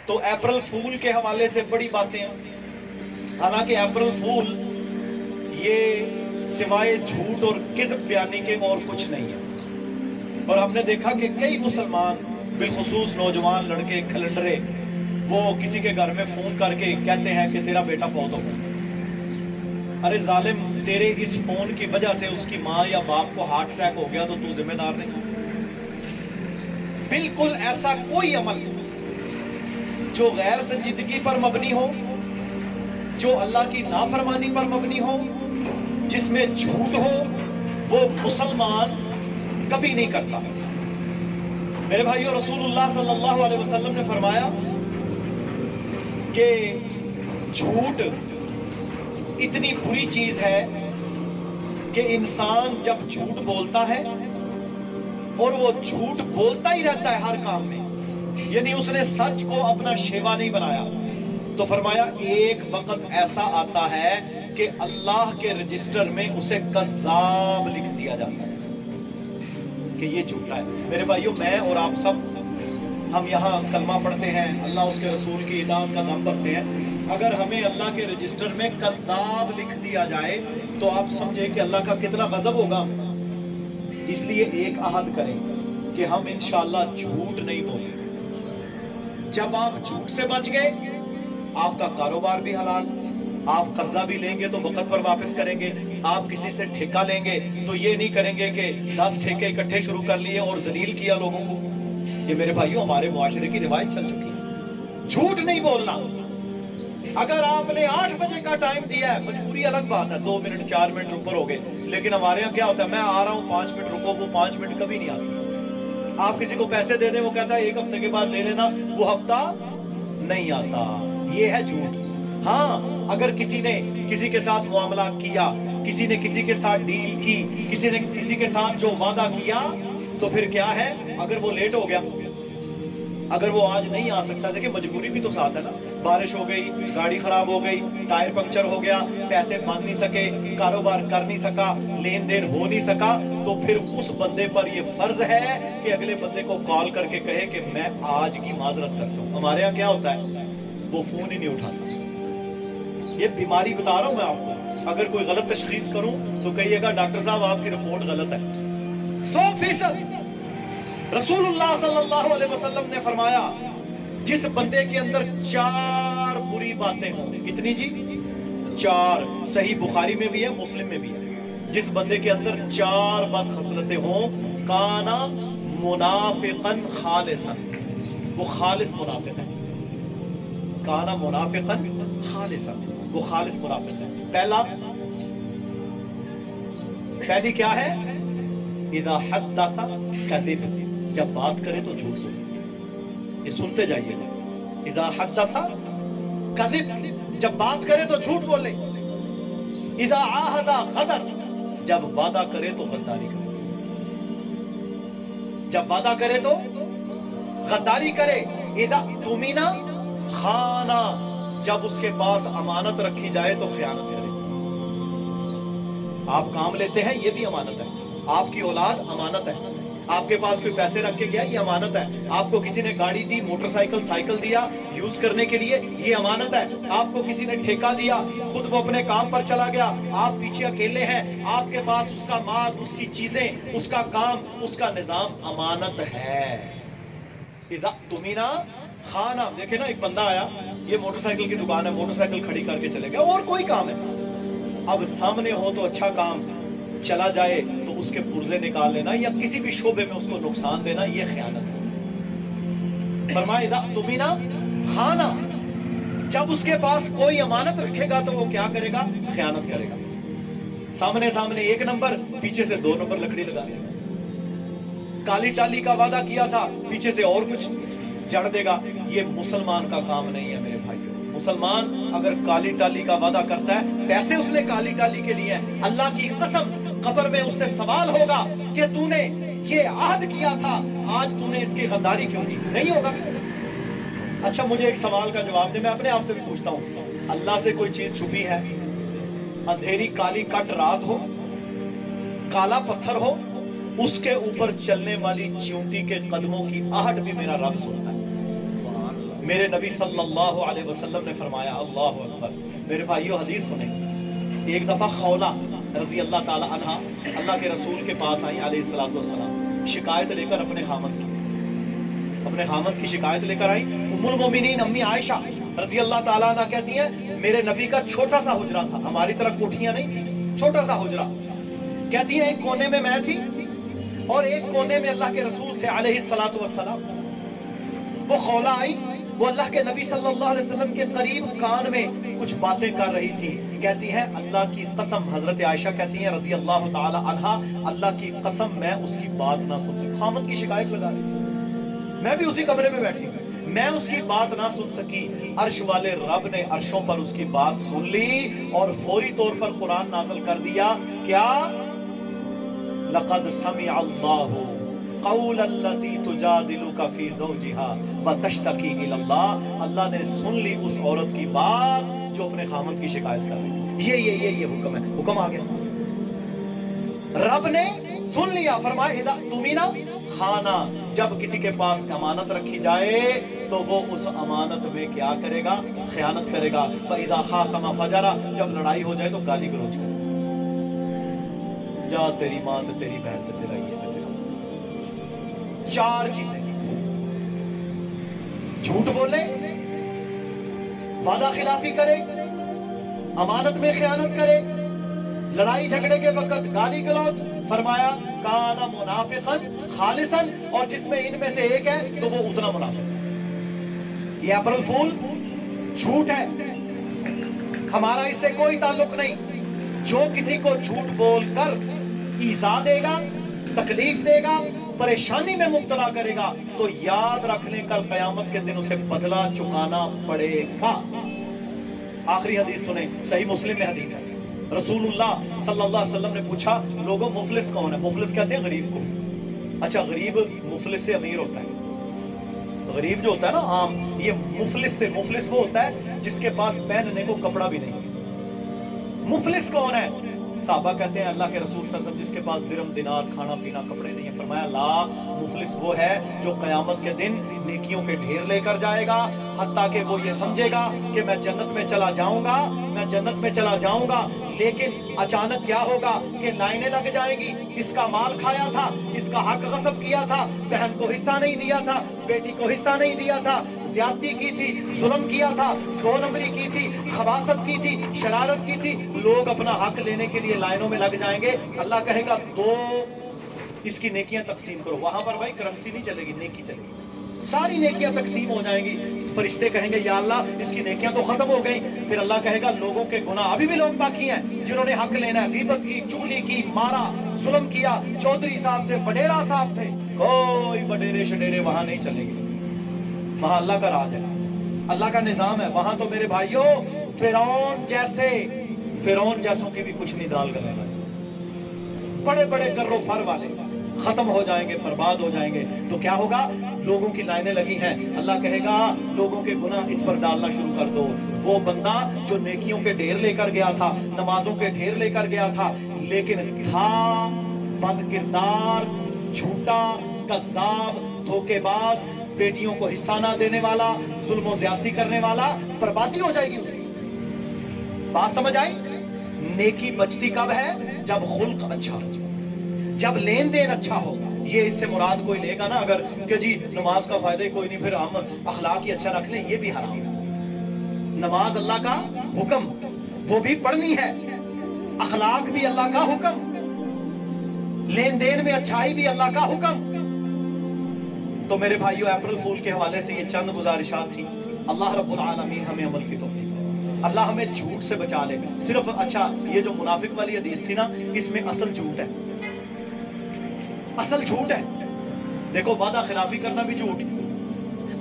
تو اپریل فول کے حوالے سے بڑی باتیں ہیں، حالانکہ اپریل فول یہ سوائے جھوٹ اور کذب بیانی کے اور کچھ نہیں ہے۔ اور ہم نے دیکھا کہ کئی مسلمان بالخصوص نوجوان لڑکے کھلنڈرے وہ کسی کے گھر میں فون کر کے کہتے ہیں کہ تیرا بیٹا فوت ہو گیا۔ ارے ظالم، تیرے اس فون کی وجہ سے اس کی ماں یا باپ کو ہارٹ اٹیک ہو گیا تو تو ذمہ دار نہیں۔ بالکل ایسا کوئی عمل جو غیر سنجیدگی پر مبنی ہو، جو اللہ کی نافرمانی پر مبنی ہو، جس میں جھوٹ ہو، وہ مسلمان کبھی نہیں کرتا۔ میرے بھائیو، رسول اللہ صلی اللہ علیہ وسلم نے فرمایا کہ جھوٹ اتنی بری چیز ہے کہ انسان جب جھوٹ بولتا ہے اور وہ جھوٹ بولتا ہی رہتا ہے ہر کام میں، یعنی اس نے سچ کو اپنا شیوا نہیں بنایا، تو فرمایا ایک وقت ایسا آتا ہے کہ اللہ کے رجسٹر میں اسے کذاب لکھ دیا جاتا ہے کہ یہ جھوٹا ہے۔ میرے بھائیو، میں اور آپ سب ہم یہاں کلمہ پڑھتے ہیں، اللہ اس کے رسول کی اطاعت کا نام پڑھتے ہیں، اگر ہمیں اللہ کے رجسٹر میں کذاب لکھ دیا جائے تو آپ سمجھیں کہ اللہ کا کتنا غضب ہوگا۔ اس لیے ایک عہد کریں کہ ہم انشاءاللہ جھوٹ نہیں بولیں۔ جب آپ جھوٹ سے بچ گئے، آپ کا کاروبار بھی حلال، آپ قرضہ بھی لیں گے تو وقت پر واپس کریں گے، آپ کسی سے ٹھیکہ لیں گے تو یہ نہیں کریں گے کہ 10 ٹھیکے اکٹھے شروع کر لیے اور ذلیل کیا لوگوں کو۔ یہ میرے بھائیوں ہمارے معاشرے کی روایت چل چکی ہے، جھوٹ نہیں بولنا۔ اگر آپ نے 8 بجے کا ٹائم دیا ہے، مجبوری الگ بات ہے، 2 منٹ 4 منٹ اوپر ہو گئے، لیکن ہمارے ہاں کیا ہوتا ہے، میں آ رہا ہوں 5 منٹ رکو، وہ 5 منٹ کبھی نہیں آتے۔ آپ کسی کو پیسے دے دیں، وہ کہتا ہے 1 ہفتے کے بعد لے لینا، وہ ہفتہ نہیں آتا۔ یہ ہے جھوٹ۔ ہاں، اگر کسی نے کسی کے ساتھ معاملہ کیا، کسی نے کسی کے ساتھ ڈیل کی، کسی نے کسی کے ساتھ جو وعدہ کیا، تو پھر کیا ہے، اگر وہ لیٹ ہو گیا، اگر وہ آج نہیں آ سکتا، دیکھیں مجبوری بھی تو ساتھ ہے نا، بارش ہو گئی، گاڑی خراب ہو گئی، ٹائر پنکچر ہو گیا، پیسے باندھ نہیں سکے، کاروبار کر نہیں سکا، لین دین ہو نہیں سکا، تو پھر اس بندے پر یہ فرض ہے کہ اگلے بندے کو کال کر کے کہے کہ میں آج کی معذرت کرتا ہوں۔ ہمارے ہاں کیا ہوتا ہے، وہ فون ہی نہیں اٹھاتا۔ یہ بیماری بتا رہا ہوں میں آپ کو، اگر کوئی غلط تشخیص کروں تو کہیے گا ڈاکٹر صاحب آپ کی رپورٹ غلط ہے۔ 100% رسول اللہ صلی اللہ علیہ وسلم نے فرمایا جس بندے کے اندر 4 بری باتیں ہوں، کتنی جی؟ 4، صحیح بخاری میں بھی ہے، مسلم میں بھی ہے، جس بندے کے اندر 4 بد خصلتیں ہوں، کانا منافقا خالصا، وہ خالص منافق ہے، کانا منافقا خالصا، وہ خالص منافق ہے۔ پہلی کیا ہے؟ اذا حدث کذب، جب بات کرے تو جھوٹ بولے۔ یہ سنتے جائیے گا، اذا حدث کذب، جب بات کرے تو جھوٹ بولے۔ اذا عاہد غدر، جب وعدہ کرے تو غداری کرے، جب وعدہ کرے تو غداری کرے۔ اذا اؤتمن خان، جب اس کے پاس امانت رکھی جائے تو خیانت کرے۔ آپ کام لیتے ہیں، یہ بھی امانت ہے، آپ کی اولاد امانت ہے، آپ کے پاس کوئی پیسے رکھ کے گیا، یہ امانت ہے، آپ کو کسی نے گاڑی دی، موٹر سائیکل سائیکل دیا یوز کرنے کے لیے، یہ امانت ہے، آپ کو کسی نے ٹھیکہ دیا، خود وہ اپنے کام پر چلا گیا، آپ پیچھے اکیلے ہیں، آپ کے پاس اس کا مال، اس کی چیزیں، اس کا کام، اس کا نظام امانت ہے۔ اذا اؤتمن خان، دیکھیں نا، ایک بندہ آیا، یہ موٹر سائیکل کی دکان ہے، موٹر سائیکل کھڑی کر کے چلے گیا، اور کوئی کام ہے، اب سامنے ہو تو اچھا کام، چلا جائے تو اس کے پرزے نکال لینا یا کسی بھی شعبے میں اس کو نقصان دینا، یہ خیانت ہے۔ فرمایا اذا اؤتمن خان، جب اس کے پاس کوئی امانت رکھے گا تو وہ کیا کرے گا؟ خیانت کرے گا۔ سامنے 1 نمبر، پیچھے سے 2 نمبر لکڑی لگا لے گا۔ کالی ٹالی کا وعدہ کیا تھا، پیچھے سے اور کچھ جڑ دے گا۔ یہ مسلمان کا کام نہیں ہے میرے بھائیو۔ مسلمان اگر کالی ٹالی کا وعدہ کرتا ہے، پیسے اس نے کالی ٹالی کے لیے ہیں، اللہ کی قسم قبر میں اس سے سوال ہوگا کہ تو نے یہ عہد کیا تھا، آج تو نے اس کی غداری کیوں کی؟ نہیں ہوگا۔ اچھا، مجھے ایک سوال کا جواب دے، میں اپنے آپ سے بھی پوچھتا ہوں، اللہ سے کوئی چیز چھپی ہے؟ اندھیری کالی کٹ رات ہو، کالا پتھر ہو، اس کے اوپر چلنے والی چیونٹی کے قدموں کی آہٹ بھی میرا رب سنتا ہے۔ میرے نبی صلی اللہ علیہ وسلم نے فرمایا، اللہ اکبر، میرے بھائیو حدیث سنیں، ایک دفعہ خولہ رضی اللہ تعالی عنہ اللہ کے رسول کے پاس آئیں علیہ الصلوۃ والسلام، شکایت لے کر اپنے خامد کی شکایت لے کر آئیں۔ ام المومنین امی عائشہ رضی اللہ تعالیٰ عنہ کہتی ہیں میرے نبی کا چھوٹا سا حجرہ تھا، ہماری طرح کوٹھیاں نہیں تھی، چھوٹا سا حجرہ، کہتی ہیں ایک کونے میں تھی اور ایک کونے میں اللہ کے رسول تھے علیہ الصلوۃ والسلام۔ وہ خولہ آئی، وہ اللہ کے نبی صلی اللہ علیہ وسلم کے قریب کان میں کچھ باتیں کر رہی تھی، کہتی ہیں اللہ کی قسم، حضرت عائشہ کہتی ہیں رضی اللہ تعالی عنہا، اللہ کی قسم میں اس کی بات نہ سن سکی، خامد کی شکایت لگا رہی تھی، میں بھی اسی کمرے میں بیٹھی ہوں، میں اس کی بات نہ سن سکی، عرش والے رب نے عرشوں پر اس کی بات سن لی اور فوری طور پر قرآن نازل کر دیا، کیا لقد سمع اللہ قول التی تجادلک فی زوجہا وتشتکی الی اللہ، اللہ نے سن لی اس عورت کی بات جو اپنے خامد کی شکایت کر رہی تھی۔ یہ حکم ہے، حکم آ گیا، رب نے سن لیا، فرمایا اذا تمینہ خانہ، جب کسی کے پاس امانت رکھی جائے تو وہ اس امانت میں کیا کرے گا؟ خیانت کرے گا۔ فاذا خاصم فجر، جب لڑائی ہو جائے تو گالی گلوچ کرے گا، جا تیری ماں تے تیری بہن تے تیرا یہ تے تیرا۔ چار چیزیں، جھوٹ بولے، وعدہ خلافی کرے، امانت میں خیانت کرے، لڑائی جھگڑے کے وقت گالی گلوچ، فرمایا کانا منافقاً خالصاً، اور جس میں ان میں سے ایک ہے تو وہ اتنا منافق ہے۔ یہ اپریل فول جھوٹ ہے، ہمارا اس سے کوئی تعلق نہیں۔ جو کسی کو جھوٹ بول کر ایذا دے گا، تکلیف دے گا، پریشانی میں مبتلا کرے گا تو یاد رکھ لیں کل قیامت کے دن اسے بدلہ چکانا پڑے گا۔ آخری حدیث سنیں، صحیح مسلم میں حدیث ہے، رسول اللہ صلی اللہ علیہ وسلم نے پوچھا لوگوں مفلس کون ہے؟ مفلس کہتے ہیں غریب کو، اچھا غریب مفلس سے امیر ہوتا ہے، غریب جو ہوتا ہے نا عام، یہ مفلس سے، مفلس وہ ہوتا ہے جس کے پاس پہننے کو کپڑا بھی نہیں۔ مفلس کون ہے؟ صحابہ کہتے ہیں اللہ کے رسول صلی اللہ علیہ وسلم جس کے پاس درم دینار کھانا پینا کپڑے نہیں ہیں، فرمایا لا، مفلس وہ ہے جو قیامت کے دن نیکیوں کے ڈھیر لے کر جائے گا، حتیٰ کہ وہ یہ سمجھے گا کہ میں جنت میں چلا جاؤں گا، میں جنت میں چلا جاؤں گا، لیکن اچانک کیا ہوگا کہ لائنیں لگ جائیں گی، اس کا مال کھایا تھا، اس کا حق غصب کیا تھا، بہن کو حصہ نہیں دیا تھا، بیٹی کو حصہ نہیں دیا تھا، زیادتی کی تھی، ظلم کیا تھا، دو نمبری کی تھی، خباثت کی تھی، شرارت کی تھی، لوگ اپنا حق لینے کے لیے لائنوں میں لگ جائیں گے، اللہ کہے گا دو اس کی نیکیاں تقسیم کرو، وہاں پر بھائی کرنسی نہیں چلے گی، نیکی چلے گی، ساری نیکیاں تقسیم ہو جائیں گی، فرشتے کہیں گے یا اللہ اس کی نیکیاں تو ختم ہو گئیں، پھر اللہ کہے گا لوگوں کے گناہ ابھی بھی لوگ باقی ہیں جنہوں نے حق لینا ہے، غیبت کی، چغلی کی، مارا، ظلم کیا، چودھری صاحب تھے، وڈیرا صاحب تھے، کوئی وڈیرے شڈیرے وہاں نہیں چلیں گے، وہاں اللہ کا راج ہے، اللہ کا نظام ہے، وہاں تو میرے بھائیوں فرعون جیسوں کی بھی کچھ نہیں دال گلے گا، بڑے بڑے کر و فر والے ختم ہو جائیں گے، برباد ہو جائیں گے، تو کیا ہوگا؟ لوگوں کی لائنیں لگی ہیں، اللہ کہے گا لوگوں کے گناہ اس پر ڈالنا شروع کر دو، وہ بندہ جو نیکیوں کے ڈھیر لے کر گیا تھا، نمازوں کے ڈھیر لے کر گیا تھا، لیکن تھا بد کردار، جھوٹا، کذاب، دھوکے باز، بیٹیوں کو حصہ نہ دینے والا، ظلم و زیادتی کرنے والا، بربادی ہو جائے گی اس کی۔ بات سمجھ آئی؟ نیکی بچتی کب ہے؟ جب خلق اچھا ہو، جب لین دین اچھا ہو۔ یہ اس سے مراد کوئی لے گا نا اگر کہ جی نماز کا فائدہ ہی کوئی نہیں پھر ہم اخلاق ہی اچھا رکھ لیں، یہ بھی حرام ہے۔ نماز اللہ کا حکم، وہ بھی پڑھنی ہے، اخلاق بھی اللہ کا حکم، لین دین میں اچھائی بھی اللہ کا حکم۔ تو میرے بھائیو اپریل فول کے حوالے سے یہ چند گزارشات تھی، اللہ رب العالمین ہمیں عمل کی توفیق، اللہ ہمیں جھوٹ سے بچا لے۔ صرف اچھا یہ جو منافق والی حدیث تھی نا، اس میں اصل جھوٹ ہے، اصل جھوٹ ہے۔ دیکھو وعدہ خلافی کرنا بھی جھوٹ،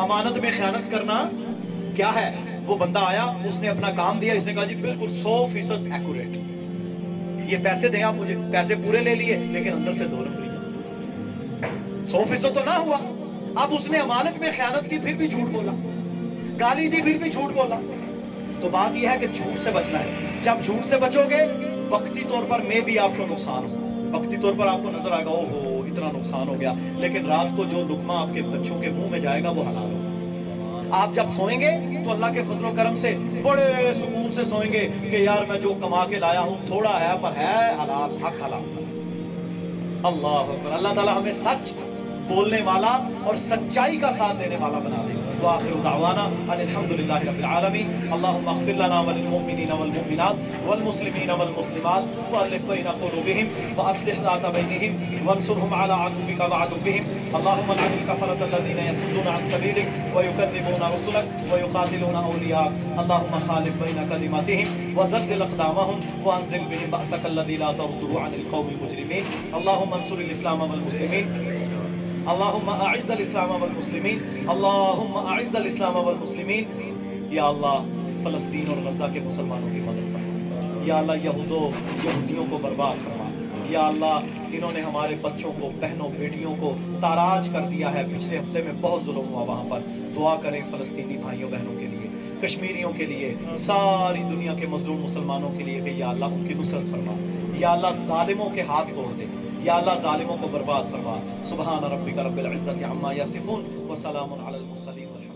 امانت میں خیانت کرنا کیا ہے؟ وہ بندہ آیا، اس نے اپنا کام دیا، اس نے کہا جی بالکل 100% ایکوریٹ، یہ پیسے دیں آپ مجھے، پیسے پورے لے لیے لیکن اندر سے 2 نمبری، 100% تو نہ ہوا۔ اب اس نے امانت میں خیانت کی، پھر بھی جھوٹ بولا، گالی دی، پھر بھی جھوٹ بولا۔ تو بات یہ ہے کہ جھوٹ سے بچنا ہے۔ جب جھوٹ سے بچو گے وقتی طور پر میں بھی آپ کو نقصان ہو، وقتی طور پر آپ کو نظر آئے گا اوہو اتنا نقصان ہو گیا، لیکن رات کو جو لقمہ آپ کے بچوں کے منہ میں جائے گا وہ حلال ہوگا، آپ جب سوئیں گے تو اللہ کے فضل و کرم سے بڑے سکون سے سوئیں گے کہ یار میں جو کما کے لایا ہوں تھوڑا ہے پر ہے حلال، حق حلال۔ اللہ اکبر۔ اللہ تعالیٰ ہمیں سچ بولنے والا اور سچائی کا ساتھ دینے والا بنا دے۔ وآخر دعوانا ان الحمدللہ رب العالمین۔ اللہم اغفر لنا وللمؤمنین والمؤمنات والمسلمین والمسلمات والف بین قلوبہم واصلح ذات بینہم وانصرہم علی عدوک وعدوہم۔ اللہم العن الکفرۃ الذین یصدون عن سبیلک ویکذبون رسلک ویقاتلون اولیاءک۔ اللہم خالف بین کلماتہم وزلزل اقدامہم وانزل بہم بأسک الذی لا ترده عن القوم المجرمین۔ اللہم انصر الاسلام والمسلمین۔ اللہم اعز الاسلام والمسلمین۔ اللہم اعز الاسلام والمسلمین۔ یا اللہ فلسطین اور غزہ کے مسلمانوں کی مدد فرما۔ یا اللہ یہودیوں کو برباد فرما۔ یا اللہ انہوں نے ہمارے بچوں کو، بہنوں بیٹیوں کو تاراج کر دیا ہے۔ پچھلے ہفتے میں بہت ظلم ہوا وہاں پر۔ دعا کریں فلسطینی بھائیوں بہنوں کے لیے، کشمیریوں کے لیے، ساری دنیا کے مظلوم مسلمانوں کے لیے کہ یا اللہ ان کی نصرت فرما۔ یا اللہ ظالموں کے ہاتھ توڑ دے۔ یا اللہ ظالموں کو برباد فرما۔ سبحان ربک رب العزت عما یصفون وسلام علی المرسلین۔